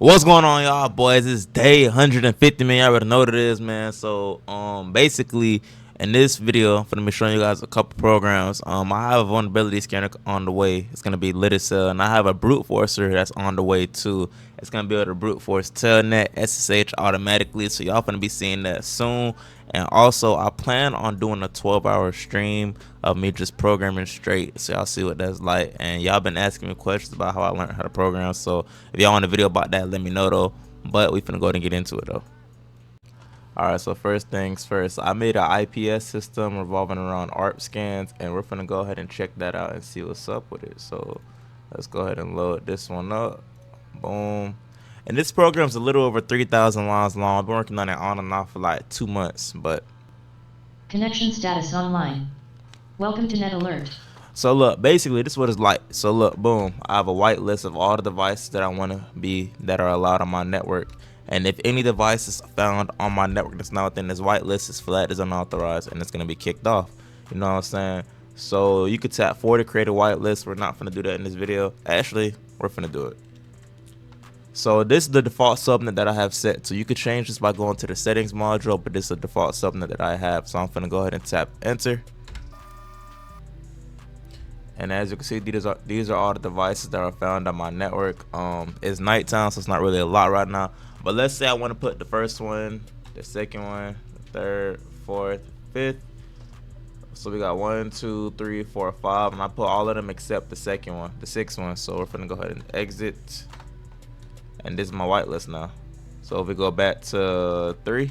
What's going on, y'all boys? It's day 150, man. Y'all already know what it is, man. So basically in this video I'm gonna be showing you guys a couple programs. I have a vulnerability scanner on the way. It's gonna be Liticell, and I have a BruteForcer that's on the way too. It's gonna be able to brute force telnet SSH automatically, so y'all gonna be seeing that soon. And also I plan on doing a 12-hour stream of me just programming straight, so y'all see what that's like. And y'all been asking me questions about how I learned how to program, so if y'all want a video about that, let me know though. But we finna go ahead and get into it though. Alright, so first things first, I made an IPS system revolving around ARP scans, and we're finna go ahead and check that out and see what's up with it. So let's go ahead and load this one up. Boom. And this program's a little over 3,000 lines long. I've been working on it on and off for like 2 months, but connection status online. Welcome to Net Alert. So look, basically this is what it's like. So look, boom, I have a whitelist of all the devices that I want to be that are allowed on my network. And if any device is found on my network that's not within this whitelist, is flagged as unauthorized and it's gonna be kicked off. You know what I'm saying? So you could tap 4 to create a whitelist. We're not gonna do that in this video. Actually, we're gonna do it. So this is the default subnet that I have set. So you could change this by going to the settings module, but this is the default subnet that I have. So I'm gonna go ahead and tap enter. And as you can see, these are all the devices that are found on my network. It's nighttime, so it's not really a lot right now. But let's say I want to put the first one, the second one, the third, fourth, fifth. So we got 1, 2, 3, 4, 5, and I put all of them except the second one, the sixth one. So we're gonna go ahead and exit. And this is my whitelist now. So if we go back to 3,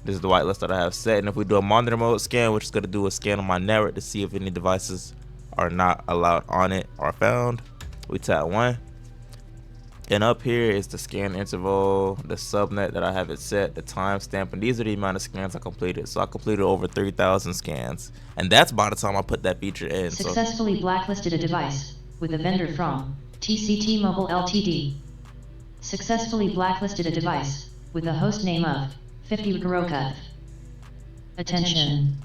this is the whitelist that I have set. And if we do a monitor mode scan, which is gonna do a scan on my network to see if any devices are not allowed on it are found, we tap 1. And up here is the scan interval, the subnet that I have it set, the timestamp, and these are the amount of scans I completed. So I completed over 3,000 scans, and that's by the time I put that feature in. Successfully blacklisted a device with a vendor from TCT Mobile Ltd. Successfully blacklisted a device with a host name of 50 Garoka. Attention.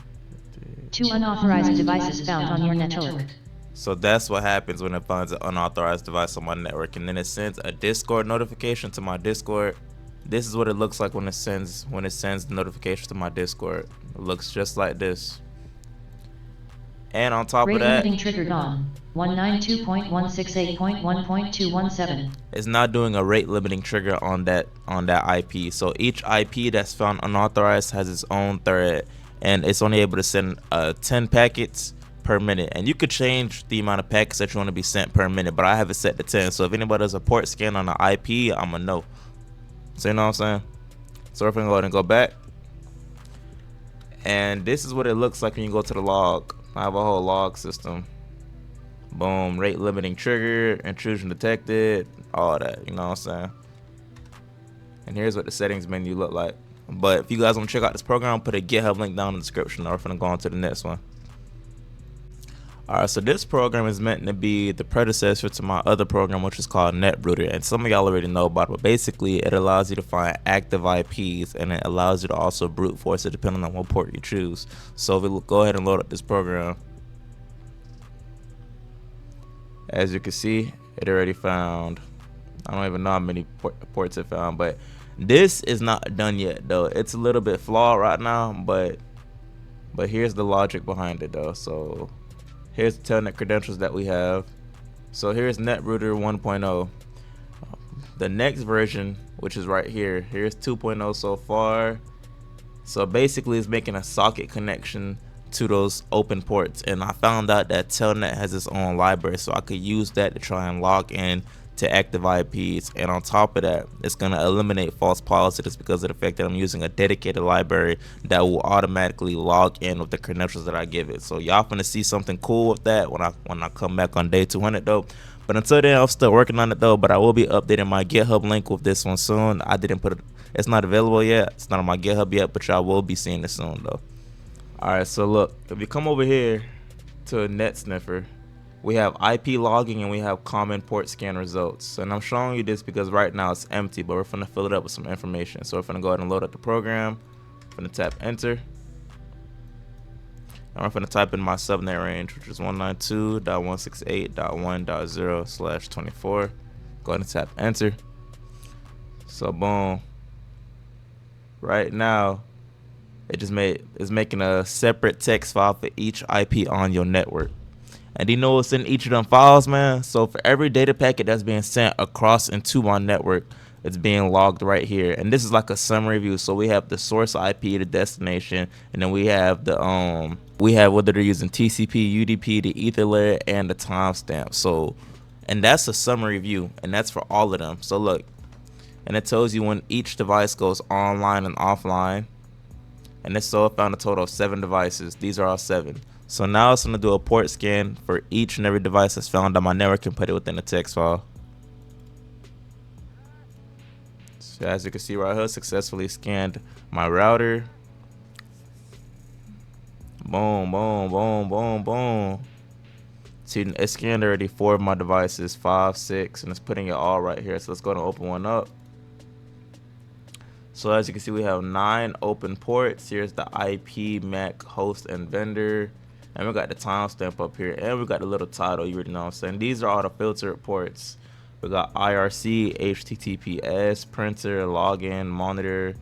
2 unauthorized devices found on your network. So that's what happens when it finds an unauthorized device on my network, and then it sends a Discord notification to my Discord. This is what it looks like when it sends the notification to my Discord. It looks just like this. And on top of that, limiting triggered on 192.168.1.217. It's not doing a rate limiting trigger on that IP. So each IP that's found unauthorized has its own thread, and it's only able to send 10 packets per minute. And you could change the amount of packets that you want to be sent per minute, but I have it set to 10. So if anybody does a port scan on the IP, I'm gonna know. So you know what I'm saying? So we're gonna go ahead and go back, and this is what it looks like when you go to the log. I have a whole log system. Boom, rate limiting trigger, intrusion detected, all that, you know what I'm saying? And here's what the settings menu look like. But if you guys want to check out this program, I'll put a GitHub link down in the description. We're gonna go on to the next one. Alright, so this program is meant to be the predecessor to my other program, which is called NetBruter, and some of y'all already know about it, but basically it allows you to find active IPs, and it allows you to also brute force it depending on what port you choose. So if we go ahead and load up this program, as you can see, it already found, I don't even know how many ports it found, but this is not done yet though. It's a little bit flawed right now, but here's the logic behind it though. So here's the telnet credentials that we have. So here's NetBruter 1.0. The next version, which is right here, here's 2.0 so far. So basically it's making a socket connection to those open ports, and I found out that telnet has its own library, so I could use that to try and log in to active IPs. And on top of that, it's going to eliminate false positives because of the fact that I'm using a dedicated library that will automatically log in with the credentials that I give it. So y'all finna see something cool with that when I come back on day 200 though. But until then, I'm still working on it though, but I will be updating my GitHub link with this one soon. I didn't put it, it's not available yet, it's not on my GitHub yet, but y'all will be seeing it soon though. Alright, so look, if you come over here to NetSniffer, we have IP logging and we have common port scan results. And I'm showing you this because right now it's empty, but we're gonna fill it up with some information. So we're gonna go ahead and load up the program. I'm gonna tap enter. And I'm gonna type in my subnet range, which is 192.168.1.0/24. Go ahead and tap enter. So boom, right now it's making a separate text file for each IP on your network. And you know what's in each of them files, man? So for every data packet that's being sent across into my network, it's being logged right here. And this is like a summary view. So we have the source IP, the destination, and then we have the whether they're using TCP, UDP, the Ethernet, and the timestamp. So, and that's a summary view, and that's for all of them. So look, and it tells you when each device goes online and offline. And this so it found a total of 7 devices. These are all 7. So now it's going to do a port scan for each and every device that's found on my network and put it within a text file. So as you can see right here, successfully scanned my router. Boom, boom, boom, boom, boom. See, it scanned already 4 of my devices, 5, 6, and it's putting it all right here. So let's go and open one up. So as you can see, we have 9 open ports. Here's the IP, MAC, host, and vendor. And we got the timestamp up here. And we got the little title, you already know what I'm saying. These are all the filtered ports. We got IRC, HTTPS, printer, login, monitor.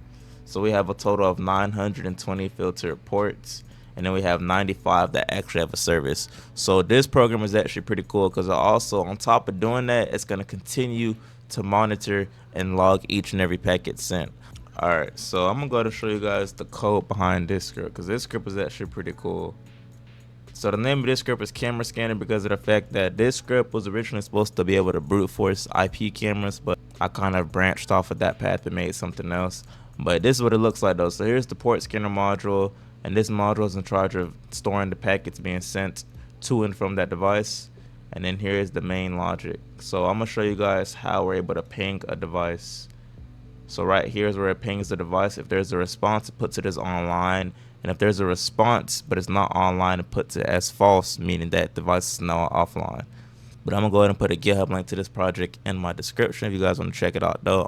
So we have a total of 920 filtered ports. And then we have 95 that actually have a service. So this program is actually pretty cool because also on top of doing that, it's going to continue to monitor and log each and every packet sent. Alright, so I'm going to go ahead and show you guys the code behind this script because this script is actually pretty cool. So the name of this script is camera scanner because of the fact that this script was originally supposed to be able to brute force IP cameras, but I kind of branched off of that path and made something else. But this is what it looks like though. So here's the port scanner module, and this module is in charge of storing the packets being sent to and from that device. And then here's the main logic. So I'm going to show you guys how we're able to ping a device. So right here is where it pings the device. If there's a response, it puts it as online. And if there's a response, but it's not online, it puts it as false, meaning that device is now offline. But I'm going to go ahead and put a GitHub link to this project in my description if you guys want to check it out, though.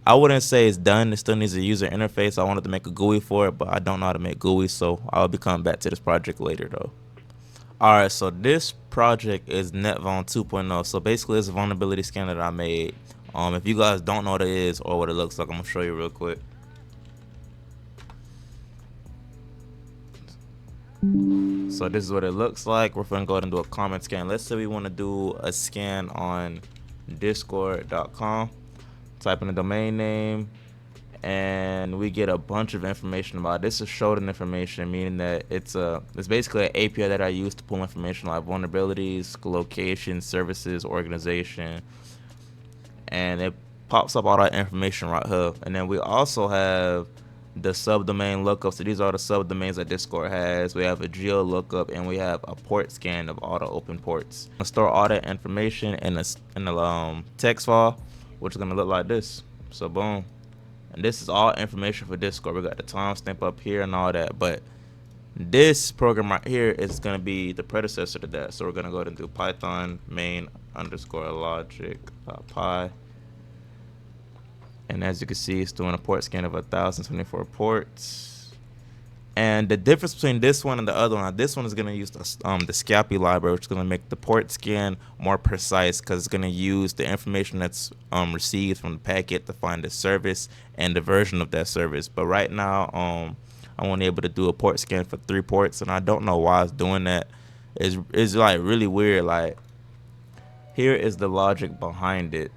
I wouldn't say it's done. It still needs a user interface. I wanted to make a GUI for it, but I don't know how to make GUI, so I'll be coming back to this project later, though. Alright, so this project is NetVuln 2.0. So basically, it's a vulnerability scanner that I made. If you guys don't know what it is or what it looks like, I'm gonna show you real quick. So this is what it looks like. We're gonna go ahead and do a comment scan. Let's say we want to do a scan on discord.com. Type in the domain name, and we get a bunch of information about it. This is showed information, meaning that it's basically an API that I use to pull information like vulnerabilities, location, services, organization. And it pops up all that information right here. And then we also have the subdomain lookup. So these are the subdomains that Discord has. We have a geo lookup, and we have a port scan of all the open ports. I'll store all that information in a text file, which is gonna look like this. So boom, and this is all information for Discord. We got the timestamp up here and all that. But this program right here is gonna be the predecessor to that. So we're gonna go ahead and do Python main _ logic.py. And as you can see, it's doing a port scan of 1,024 ports. And the difference between this one and the other one, this one is going to use the Scapy library, which is going to make the port scan more precise because it's going to use the information that's received from the packet to find the service and the version of that service. But right now, I'm only able to do a port scan for 3 ports, and I don't know why it's doing that. It's like really weird. Like, here is the logic behind it.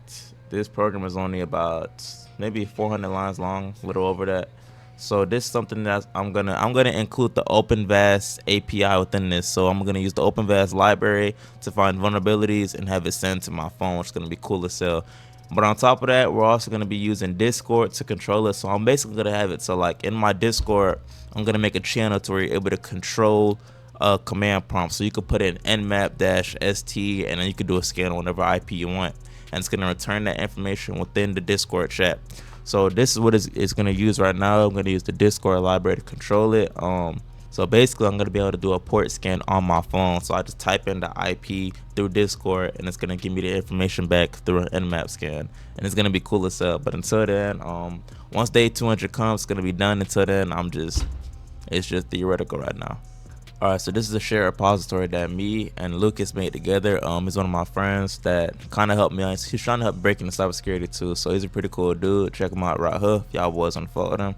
This program is only about maybe 400 lines long, a little over that. So this is something that I'm gonna include the OpenVAS API within this. So I'm gonna use the OpenVAS library to find vulnerabilities and have it sent to my phone, which is gonna be cool as hell. But on top of that, we're also gonna be using Discord to control it. So I'm basically gonna have it so like in my Discord, I'm gonna make a channel to where you're able to control a command prompt. So you could put in nmap-st, and then you could do a scan on whatever IP you want, and it's gonna return that information within the Discord chat. So this is what it's going to use right now. I'm going to use the Discord library to control it. So basically, I'm going to be able to do a port scan on my phone. So I just type in the IP through Discord, and it's going to give me the information back through an Nmap scan. And it's going to be cool as hell. But until then, once day 200 comes, it's going to be done. Until then, it's just theoretical right now. All right, so this is a shared repository that me and Lucas made together. He's one of my friends that kind of helped me out. He's trying to help break into cybersecurity too, so he's a pretty cool dude. Check him out right here if y'all boys want to follow him.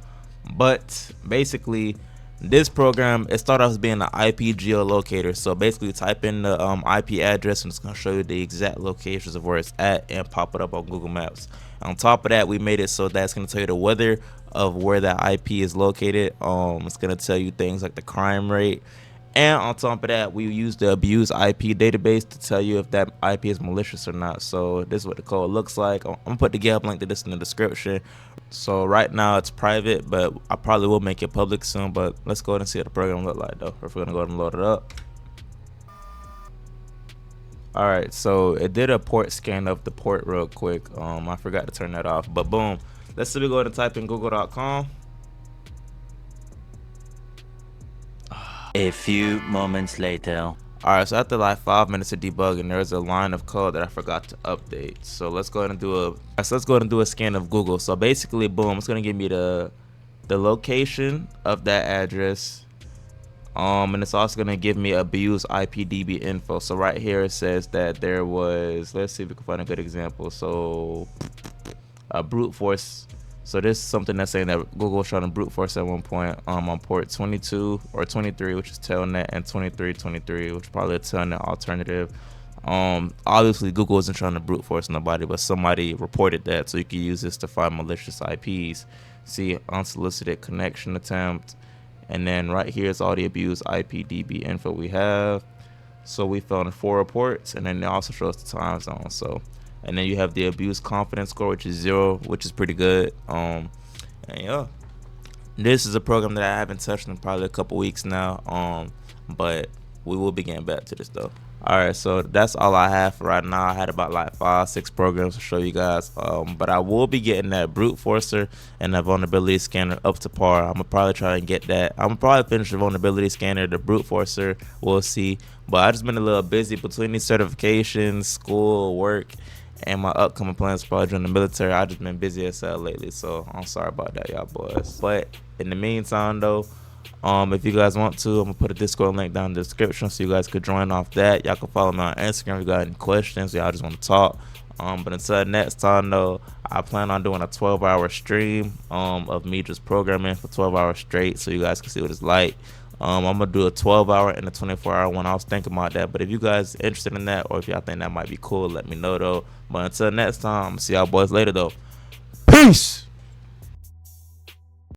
But basically, this program, it started off as being an IP geolocator. So basically, type in the IP address and it's gonna show you the exact locations of where it's at and pop it up on Google Maps. On top of that, we made it so that it's gonna tell you the weather of where that IP is located. It's gonna tell you things like the crime rate. And on top of that, we use the abuse IP database to tell you if that IP is malicious or not. So this is what the code looks like. I'm gonna put the GitHub link to this in the description. So right now it's private, but I probably will make it public soon. But let's go ahead and see what the program look like though. If we're gonna go ahead and load it up. All right, so it did a port scan of the port real quick. I forgot to turn that off, but boom. Let's see, we go ahead and type in google.com. A few moments later. Alright, so after like 5 minutes of debugging, there's a line of code that I forgot to update. So let's go ahead and do a scan of Google. So basically, boom, it's gonna give me the location of that address. And it's also gonna give me abuse IPDB info. So right here it says that there was, let's see if we can find a good example. So brute force. So this is something that's saying that Google was trying to brute force at one point on port 22 or 23, which is telnet, and 2323, which is probably a telnet alternative. Obviously Google isn't trying to brute force nobody, but somebody reported that, so you can use this to find malicious IPs. See, unsolicited connection attempt, and then right here is all the abuse IPDB info we have. So we found 4 reports, and then it also shows the time zone. So. And then you have the abuse confidence score, which is 0, which is pretty good. And yeah, this is a program that I haven't touched in probably a couple weeks now. But we will be getting back to this though. All right, so that's all I have for right now. I had about like 5-6 programs to show you guys. But I will be getting that BruteForcer and that vulnerability scanner up to par. I'm gonna probably try and get that. I'm gonna probably finish the vulnerability scanner, the BruteForcer, we'll see. But I just been a little busy between these certifications, school, work, and my upcoming plans for joining the military. I just been busy as hell lately, so I'm sorry about that, y'all boys. But in the meantime though, if you guys want to, I'm gonna put a Discord link down in the description so you guys could join off that. Y'all can follow me on Instagram if you got any questions, y'all just want to talk. But until next time though, I plan on doing a 12-hour stream of me just programming for 12 hours straight so you guys can see what it's like. I'm gonna do a 12-hour and a 24-hour one. I was thinking about that, but if you guys interested in that, or if y'all think that might be cool, let me know though. But until next time, I'm gonna see y'all boys later though. Peace.